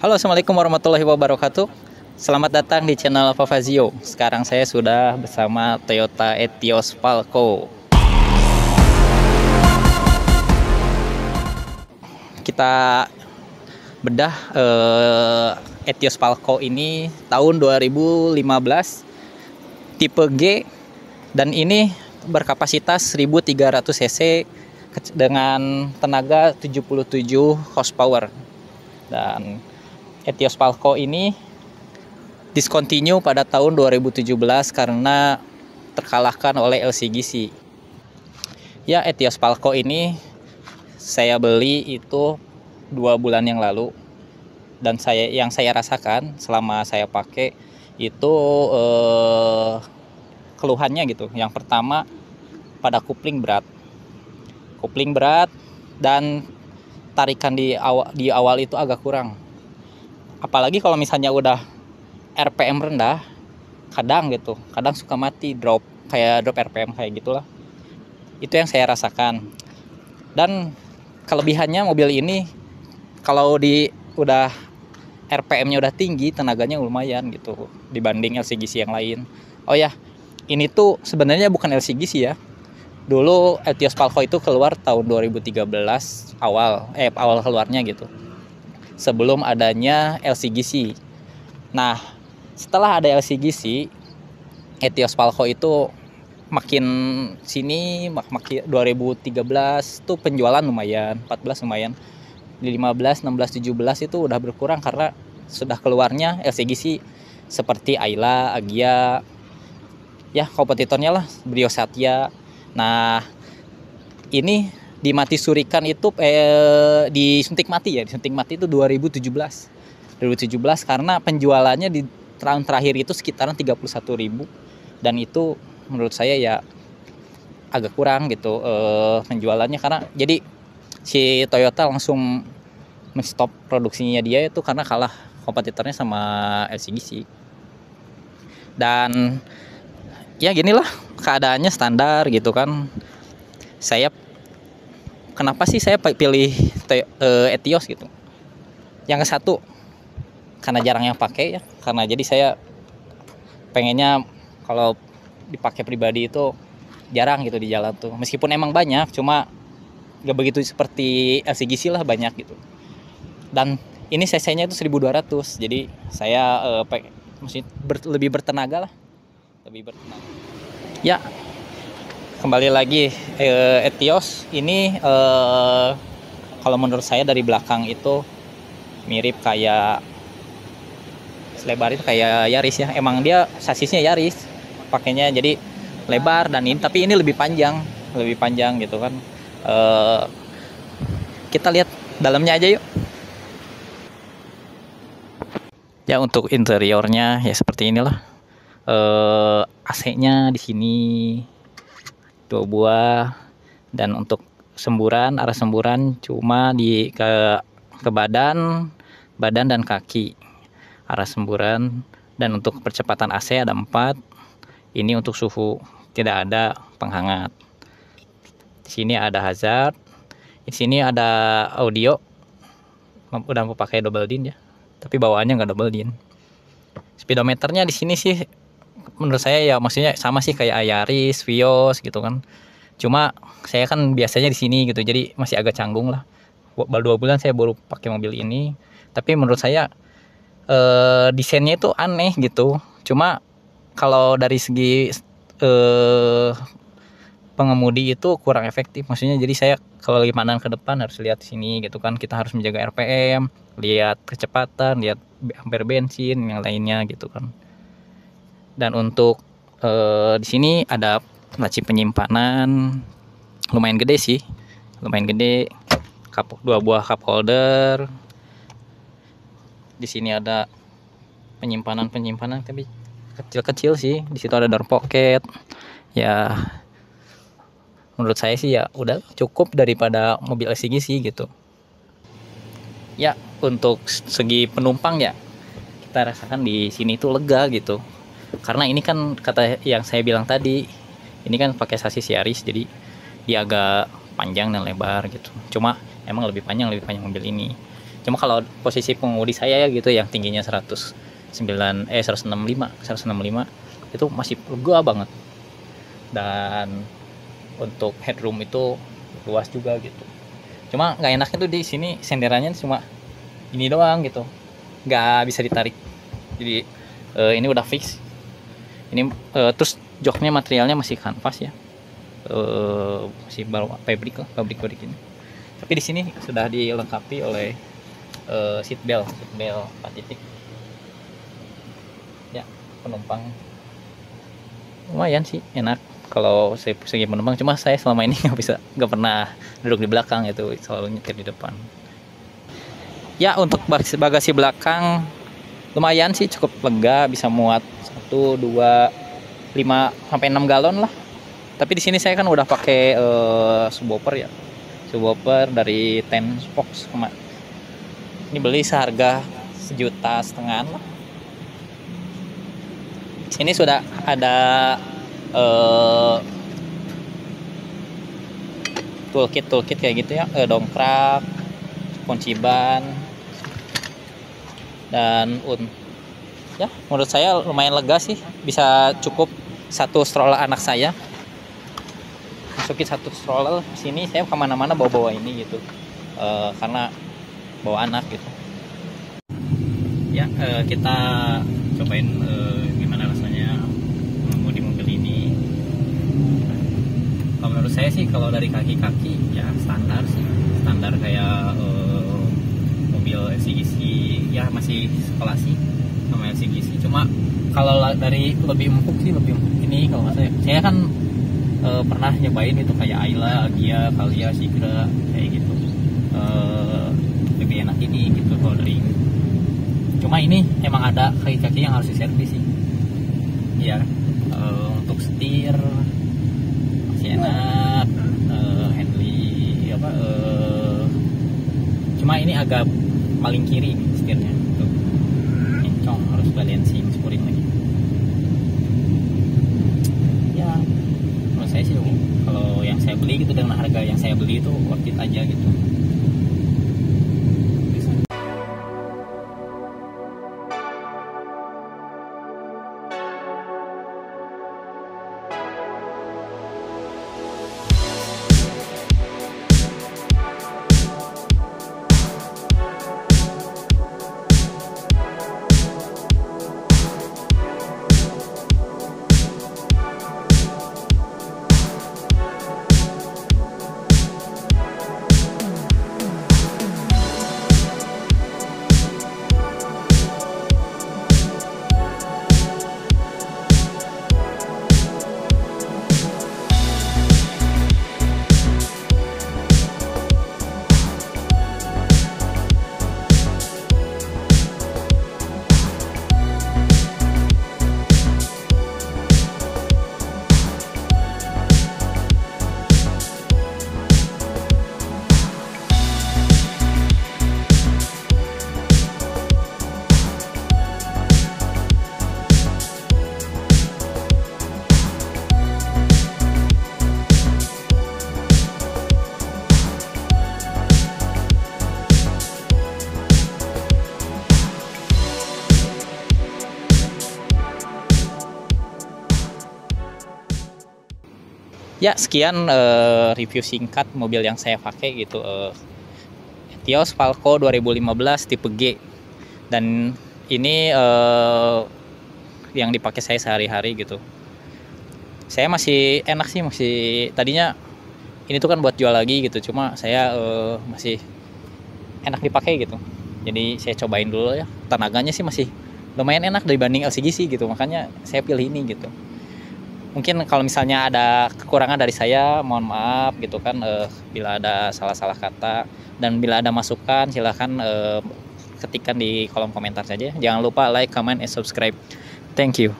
Halo, assalamualaikum warahmatullahi wabarakatuh. Selamat datang di channel Fafazio. Sekarang saya sudah bersama Toyota Etios Falco. Kita bedah Etios Falco ini tahun 2015, tipe G, dan ini berkapasitas 1300 cc dengan tenaga 77 horsepower. Dan Etios Falco ini discontinue pada tahun 2017 karena terkalahkan oleh LCGC. Ya, Etios Falco ini saya beli itu 2 bulan yang lalu, dan yang saya rasakan selama saya pakai itu keluhannya gitu. Yang pertama, pada kopling berat dan tarikan di awal itu agak kurang. Apalagi kalau misalnya udah RPM rendah, kadang suka mati, drop RPM kayak gitulah. Itu yang saya rasakan. Dan kelebihannya mobil ini, kalau udah RPM-nya udah tinggi, tenaganya lumayan gitu dibanding LCGC yang lain. Oh ya, ini tuh sebenarnya bukan LCGC ya. Dulu Etios Falco itu keluar tahun 2013 awal keluarnya gitu, sebelum adanya LCGC. Nah, setelah ada LCGC, Etios Falco itu makin 2013 tuh penjualan lumayan, 14 lumayan, di 15, 16, 17 itu udah berkurang karena sudah keluarnya LCGC seperti Ayla, Agya, ya kompetitornya lah, Brio Satya. Nah, ini dimati surikan itu disuntik mati itu 2017 karena penjualannya di tahun terakhir itu sekitaran 31.000, dan itu menurut saya ya agak kurang gitu penjualannya, karena jadi si Toyota langsung menstop produksinya dia itu karena kalah kompetitornya sama LCGC. Dan ya ginilah keadaannya, standar gitu kan. Kenapa sih saya pilih Etios gitu? Yang ke satu, karena jarang yang pakai ya, karena jadi saya pengennya kalau dipakai pribadi itu jarang gitu di jalan tuh. Meskipun emang banyak, cuma gak begitu seperti LCGC lah, banyak gitu. Dan ini cc-nya itu 1200, jadi saya lebih bertenaga lah, ya. Kembali lagi, Etios ini kalau menurut saya dari belakang itu mirip kayak lebar itu kayak Yaris ya. Emang dia sasisnya Yaris pakainya, jadi lebar, dan ini tapi ini lebih panjang gitu kan. Kita lihat dalamnya aja yuk. Ya, untuk interiornya ya seperti inilah. AC-nya di sini 2 buah, dan untuk arah semburan cuma ke badan dan kaki arah semburan. Dan untuk percepatan AC ada 4. Ini untuk suhu, tidak ada penghangat. Di sini ada hazard, di sini ada audio, udah mau pakai double din ya, tapi bawaannya nggak double din. Speedometernya di sini sih menurut saya ya maksudnya sama sih kayak Yaris, Vios gitu kan. Cuma saya kan biasanya di sini gitu, jadi masih agak canggung lah. Baru 2 bulan saya baru pakai mobil ini, tapi menurut saya desainnya itu aneh gitu. Cuma kalau dari segi pengemudi itu kurang efektif, maksudnya jadi saya kalau lagi pandang ke depan harus lihat sini gitu kan. Kita harus menjaga RPM, lihat kecepatan, lihat ampere bensin, yang lainnya gitu kan. Dan untuk di sini ada laci penyimpanan lumayan gede sih, 2 buah cup holder. Di sini ada penyimpanan tapi kecil-kecil sih. Di situ ada door pocket. Ya menurut saya sih ya udah cukup daripada mobil LCGC gitu. Ya, untuk segi penumpang ya kita rasakan di sini tuh lega gitu. Karena ini kan kata yang saya bilang tadi, ini kan pakai sasis Yaris, jadi dia agak panjang dan lebar gitu. Cuma emang lebih panjang mobil ini. Cuma kalau posisi pengemudi saya gitu yang tingginya 165 itu masih lega banget. Dan untuk headroom itu luas juga gitu. Cuma nggak enaknya tuh di sini senderannya cuma ini doang gitu, nggak bisa ditarik. Jadi ini udah fix. Ini terus joknya materialnya masih kanvas ya, masih baru pabrik ini. Tapi di sini sudah dilengkapi oleh seat belt 4 titik. Ya, penumpang lumayan sih enak kalau segi penumpang. Cuma saya selama ini nggak pernah duduk di belakang, itu selalu nyetir di depan. Ya, untuk bagasi belakang lumayan sih, cukup lega, bisa muat 1, 2, 5 sampai 6 galon lah. Tapi di sini saya kan udah pakai subwoofer ya. Subwoofer dari 10 Spokes. Ini beli seharga 1,5 juta lah. Ini sudah ada toolkit kayak gitu ya, dongkrak, kunci ban, dan ya menurut saya lumayan lega sih, bisa cukup satu stroller anak saya. Masukin satu stroller sini, saya kemana-mana bawa ini gitu, karena bawa anak gitu. Ya, kita cobain gimana rasanya mengemudi mobil ini. Kalau menurut saya sih, kalau dari kaki-kaki ya standar kayak mobil LCGC ya, masih sekelas sih sama LCGC. Cuma kalau dari lebih empuk ini kalau saya kan pernah nyobain itu kayak Ayla, Agia, Kalia, Sigra kayak gitu, lebih enak ini gitu kalau dari. Cuma ini emang ada kaki-kaki yang harus diservis sih ya, untuk setir masih enak, handling apa, cuma ini agak paling kiri nih setirnya tuh, encong, harus balancing, spuring lagi ya. Menurut saya sih kalau yang saya beli gitu, dengan harga yang saya beli itu worth it aja gitu. Ya, sekian review singkat mobil yang saya pakai gitu, Etios Falco 2015 tipe G. Dan ini yang dipakai saya sehari-hari gitu. Saya masih enak sih, masih tadinya ini tuh kan buat jual lagi gitu, cuma saya masih enak dipakai gitu. Jadi saya cobain dulu ya, tenaganya sih masih lumayan enak dibanding LCGC gitu, makanya saya pilih ini gitu. Mungkin kalau misalnya ada kekurangan dari saya, mohon maaf gitu kan, bila ada salah-salah kata, dan bila ada masukan silahkan ketikkan di kolom komentar saja. Jangan lupa like, comment, and subscribe. Thank you.